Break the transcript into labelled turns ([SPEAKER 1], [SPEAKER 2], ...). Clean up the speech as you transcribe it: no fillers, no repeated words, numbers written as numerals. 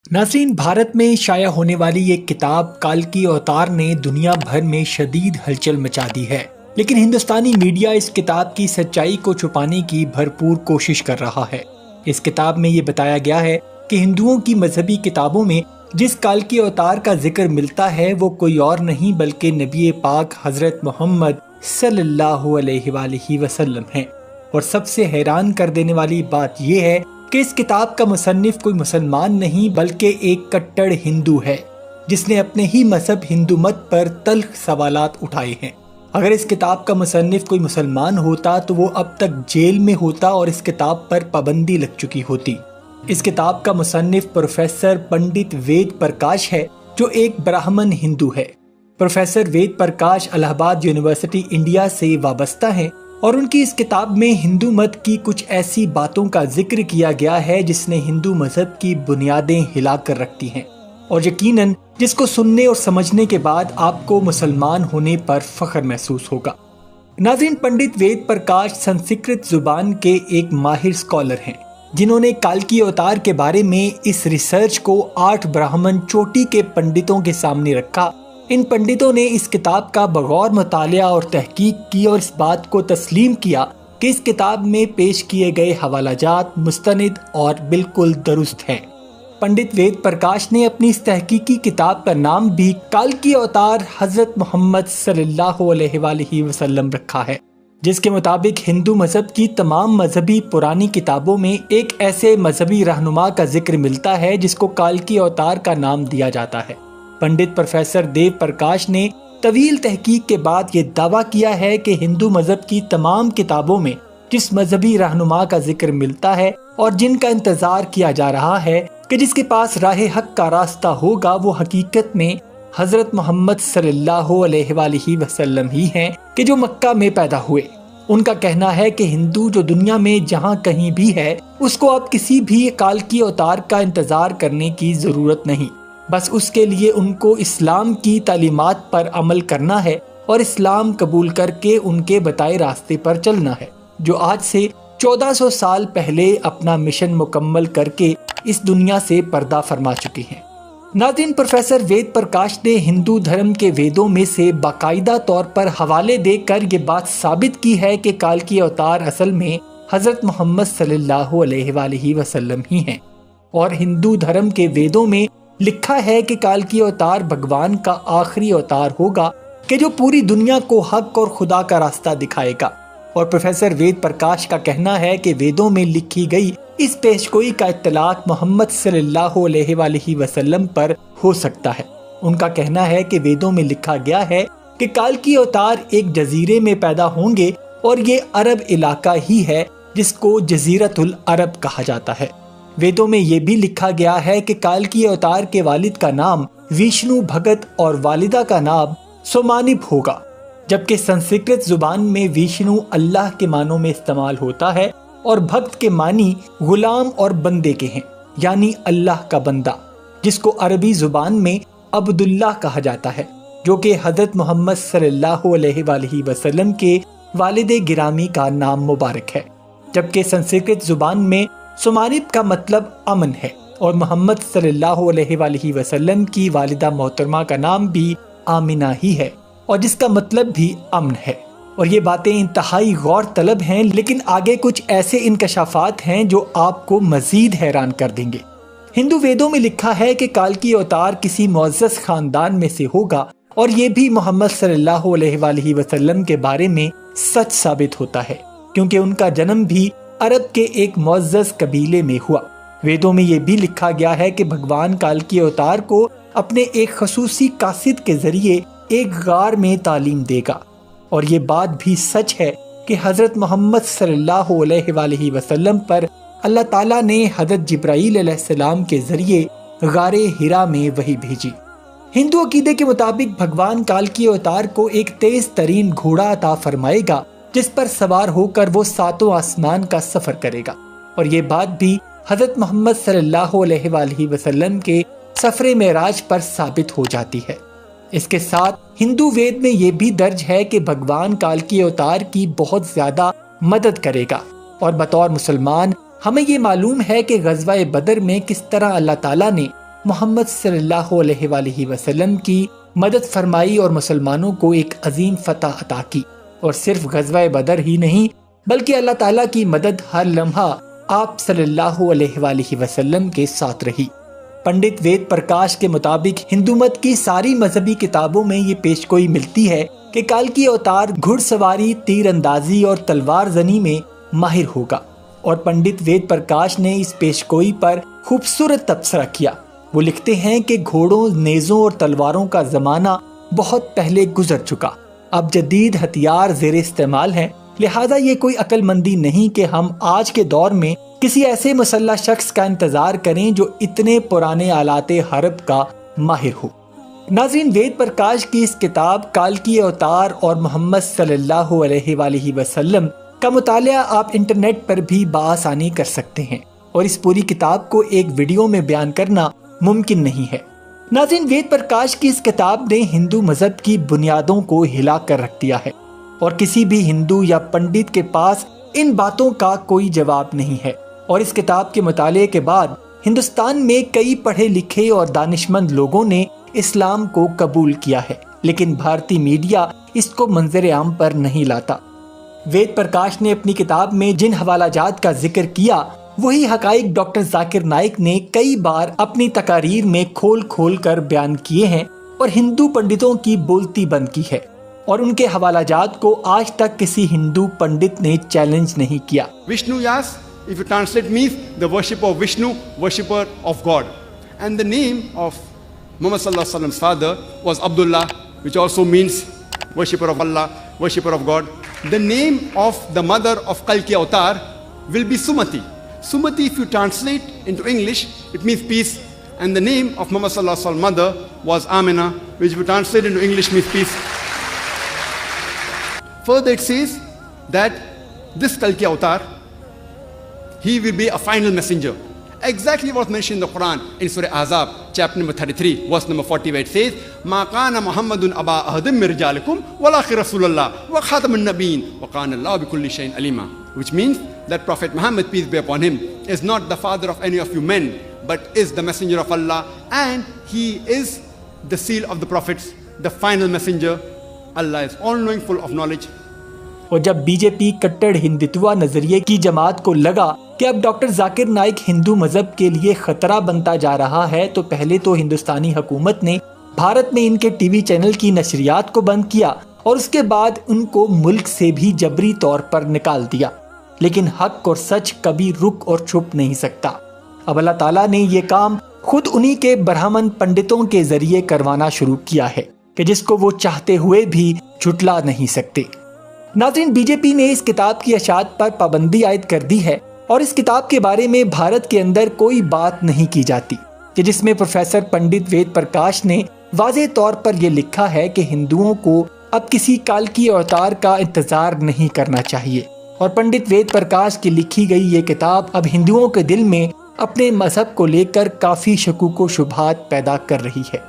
[SPEAKER 1] नाज़रीन, भारत में शाया होने वाली ये किताब काल्की अवतार ने दुनिया भर में शदीद हलचल मचा दी है, लेकिन हिंदुस्तानी मीडिया इस किताब की सच्चाई को छुपाने की भरपूर कोशिश कर रहा है। इस किताब में ये बताया गया है कि हिंदुओं की मजहबी किताबों में जिस काल्की अवतार का जिक्र मिलता है वो कोई और नहीं बल्कि नबी पाक हजरत मोहम्मद सल्लल्लाहु अलैहि वसल्लम है। और सबसे हैरान कर देने वाली बात यह है कि इस किताब का मुसन्निफ कोई मुसलमान नहीं बल्कि एक कट्टर हिंदू है, जिसने अपने ही मजहब हिंदू मत पर तल्ख सवालात उठाए हैं। अगर इस किताब का मुसन्निफ कोई मुसलमान होता तो वो अब तक जेल में होता और इस किताब पर पाबंदी लग चुकी होती। इस किताब का मुसन्निफ प्रोफेसर पंडित वेद प्रकाश है, जो एक ब्राह्मण हिंदू है। Professor Ved Prakash Allahabad university India से वाबस्ता हैं और उनकी इस किताब में हिंदू मत की कुछ ऐसी बातों का जिक्र किया गया है जिसने हिंदू मजहब की बुनियादें हिला कर रखती हैं, और यकीनन जिसको सुनने और समझने के बाद आपको मुसलमान होने पर फख्र महसूस होगा। नाज़रीन, पंडित वेद प्रकाश संस्कृत जुबान के एक माहिर स्कॉलर हैं, जिन्होंने काल्की अवतार के बारे में इस रिसर्च को 8 ब्राह्मण चोटी के पंडितों के सामने रखा। इन पंडितों ने इस किताब का बगौर मुतालिया और तहकीक की और इस बात को तस्लीम किया कि इस किताब में पेश किए गए हवालाजात मुस्तनिद और बिल्कुल दुरुस्त हैं। पंडित वेद प्रकाश ने अपनी इस तहकीकी किताब का नाम भी काल्की अवतार हजरत मोहम्मद सल्लल्लाहु अलैहि वसल्लम रखा है, जिसके मुताबिक हिंदू मजहब की तमाम मजहबी पुरानी किताबों में एक ऐसे मजहबी रहनुमा का जिक्र मिलता है जिसको काल्की अवतार का नाम दिया जाता है। पंडित प्रोफेसर देव प्रकाश ने तवील तहकीक के बाद ये दावा किया है कि हिंदू मजहब की तमाम किताबों में जिस मजहबी रहनुमा का जिक्र मिलता है और जिनका इंतजार किया जा रहा है कि जिसके पास राह हक का रास्ता होगा, वो हकीकत में हजरत मोहम्मद सल्लल्लाहु अलैहि वसल्लम ही हैं कि जो मक्का में पैदा हुए। उनका कहना है कि हिंदू जो दुनिया में जहाँ कहीं भी है उसको अब किसी भी काल्की अवतार का इंतजार करने की जरूरत नहीं, बस उसके लिए उनको इस्लाम की तालीमात पर अमल करना है और इस्लाम कबूल करके उनके बताए रास्ते पर चलना है, जो आज से 1400 साल पहले अपना मिशन मुकम्मल करके इस दुनिया से पर्दा फरमा चुके हैं। नाज़रीन, प्रोफेसर वेद प्रकाश ने हिंदू धर्म के वेदों में से बाकायदा तौर पर हवाले देकर ये बात साबित की है कि काल्की अवतार असल में हजरत मोहम्मद सल्लल्लाहु अलैहि वसल्लम ही हैं, और हिंदू धर्म के वेदों में लिखा है कि काल्की अवतार भगवान का आखिरी अवतार होगा कि जो पूरी दुनिया को हक और खुदा का रास्ता दिखाएगा। और प्रोफेसर वेद प्रकाश का कहना है कि वेदों में लिखी गई इस पेशगोई का इत्तलाक मोहम्मद सल्लल्लाहु अलैहि वसल्लम पर हो सकता है। उनका कहना है कि वेदों में लिखा गया है कि काल्की अवतार एक जजीरे में पैदा होंगे और ये अरब इलाका ही है जिसको जजीरतुल अरब कहा जाता है। वेदों में ये भी लिखा गया है कि काल्की अवतार के वालिद का नाम विष्णु भगत और वालिदा का नाम सोमानिब होगा, जबकि संस्कृत जुबान में विष्णु अल्लाह के मानों में इस्तेमाल होता है और भक्त के मानी गुलाम और बंदे के हैं, यानी अल्लाह का बंदा, जिसको अरबी जुबान में अब्दुल्लाह कहा जाता है, जो कि हजरत मोहम्मद सल्लल्लाहु अलैहि वसल्लम के वालिद गिरामी का नाम मुबारक है। जबकि संस्कृत जुबान में सोमानिब का मतलब अमन है और मोहम्मद सल्लल्लाहु अलैहि वसल्लम की वालिदा मोहतरमा का नाम भी आमिना ही है और जिसका मतलब भी अमन है। और ये बातें इंतहाई गौर तलब हैं, लेकिन आगे कुछ ऐसे इंकशाफात हैं जो आपको मजीद हैरान कर देंगे। हिंदू वेदों में लिखा है कि काल्की अवतार किसी मुअज़्ज़ज़ खानदान में से होगा और ये भी मोहम्मद सल्लल्लाहु अलैहि वसल्लम के बारे में सच साबित होता है, क्योंकि उनका जन्म भी अरब के एक मुअज़्ज़ज़ कबीले में हुआ। वेदों में ये भी लिखा गया है कि भगवान काल्की अवतार को अपने एक खसूसी कासिद के जरिए एक गार में तालीम देगा, और ये बात भी सच है कि हजरत मोहम्मद सल्लल्लाहु अलैहि वसल्लम पर अल्लाह ताला ने हजरत जिब्राईल अलैहिस्सलाम के जरिए गारे हिरा में वही भेजी। हिंदू अकीदे के मुताबिक भगवान काल्की अवतार को एक तेज तरीन घोड़ा अता फरमाएगा जिस पर सवार होकर वो 7 आसमान का सफर करेगा, और ये बात भी हजरत मोहम्मद सल्लल्लाहु अलैहि वसल्लम के सफरे मेराज पर साबित हो जाती है। इसके साथ हिंदू वेद में ये भी दर्ज है कि भगवान काल्की अवतार की बहुत ज्यादा मदद करेगा, और बतौर मुसलमान हमें ये मालूम है कि गज़वा बदर में किस तरह अल्लाह ताला ने محمد صلی اللہ علیہ وآلہ وسلم کی مدد فرمائی اور مسلمانوں کو ایک عظیم فتح عطا کی، اور صرف غزوہ بدر ہی نہیں بلکہ اللہ تعالیٰ کی مدد ہر لمحہ آپ صلی اللہ علیہ وآلہ وسلم کے ساتھ رہی۔ پنڈت وید پرکاش کے مطابق ہندو مت کی ساری مذہبی کتابوں میں یہ پیشگوئی ملتی ہے کہ کالکی اوتار گھڑ سواری، تیر اندازی اور تلوار زنی میں ماہر ہوگا، اور پنڈت وید پرکاش نے اس پیشگوئی پر خوبصورت تبصرہ کیا۔ وہ لکھتے ہیں کہ گھوڑوں، نیزوں اور تلواروں کا زمانہ بہت پہلے گزر چکا، اب جدید ہتھیار زیر استعمال ہیں، لہٰذا یہ کوئی عقل مندی نہیں کہ ہم آج کے دور میں کسی ایسے مسلح شخص کا انتظار کریں جو اتنے پرانے آلات حرب کا ماہر ہو۔ ناظرین، وید پرکاش کی اس کتاب کالکی اوتار اور محمد صلی اللہ علیہ وآلہ وسلم کا مطالعہ آپ انٹرنیٹ پر بھی بآسانی کر سکتے ہیں، اور اس پوری کتاب کو ایک ویڈیو میں بیان کرنا ممکن نہیں ہے۔ ناظرین، وید پرکاش کی اس کتاب نے ہندو مذہب کی بنیادوں کو ہلا کر رکھ دیا ہے، اور کسی بھی ہندو یا پنڈت کے پاس ان باتوں کا کوئی جواب نہیں ہے، اور اس کتاب کے مطالعے کے بعد ہندوستان میں کئی پڑھے لکھے اور دانشمند لوگوں نے اسلام کو قبول کیا ہے، لیکن بھارتی میڈیا اس کو منظر عام پر نہیں لاتا۔ وید پرکاش نے اپنی کتاب میں جن حوالہ جات کا ذکر کیا وہی حقائق ڈاکٹر ذاکر نائک نے کئی بار اپنی تقاریر میں کھول کھول کر بیان کیے ہیں، اور ہندو پنڈتوں کی بولتی بند کی ہے، اور ان کے حوالہ جات کو آج تک کسی ہندو پنڈت نے چیلنج نہیں کیا۔
[SPEAKER 2] Vishnu Yas, if you translate, means the worshipper of Vishnu, worshipper of God. And the name of Muhammad Sallallahu Alaihi Wasallam's father was Abdullah, which also means worshipper of Allah, worshipper of God. The name of the mother of Kalki Avatar will be Sumati. Sumati, if you translate into English, it means peace. And the name of Muhammad Sallallahu Alaihi Wasallam's mother was Amina, which if you translate into English means peace. Further it says that this Kalki Avatar, he will be a final messenger. Exactly what's mentioned in the Quran in Surah Ahzab, chapter number 33, verse number 40, where it says, مَا كَانَ مُحَمَّدٌ أَبَا أَحَدٍ مِّن رِجَالِكُمْ وَلَٰكِنَّ رَسُولَ اللَّهِ وَخَاتَمَ النَّبِيِّينَ وَكَانَ اللَّهُ بِكُلِّ شَيْءٍ عَلِيمًا. Which means that Prophet Muhammad, peace be upon him, is not the father of any of you men, but is the messenger of Allah, and he is the seal of the prophets, the final messenger. Allah is all-knowing, full of knowledge.
[SPEAKER 1] اور جب B J پی کٹڑ ہندتوا نظریے کی جماعت کو لگا کہ اب doctor Zakir Naik ہندو مذہب کے لیے خطرہ بنتا جا رہا ہے، تو پہلے تو ہندوستانی حکومت نے بھارت میں ان کے ٹی وی چینل کی نشریات کو بند کیا، اور اس کے بعد ان کو ملک سے بھی جبری طور پر نکال دیا۔ لیکن حق اور سچ کبھی رک اور چھپ نہیں سکتا۔ اب اللہ تعالیٰ نے یہ کام خود انہی کے برہمن پنڈتوں کے ذریعے کروانا شروع کیا ہے، کہ جس کو وہ چاہتے ہوئے بھی جھٹلا نہیں سکتے۔ ناظرین، بی جے پی نے اس کتاب کی اشاعت پر پابندی عائد کر دی ہے، اور اس کتاب کے بارے میں بھارت کے اندر کوئی بات نہیں کی جاتی، کہ جس میں پروفیسر پنڈت وید پرکاش نے واضح طور پر یہ لکھا ہے کہ ہندوؤں کو اب کسی کالکی اوتار کا انتظار نہیں کرنا چاہیے، اور پنڈت وید پرکاش کی لکھی گئی یہ کتاب اب ہندوؤں کے دل میں اپنے مذہب کو لے کر کافی شکوک و شبہات پیدا کر رہی ہے۔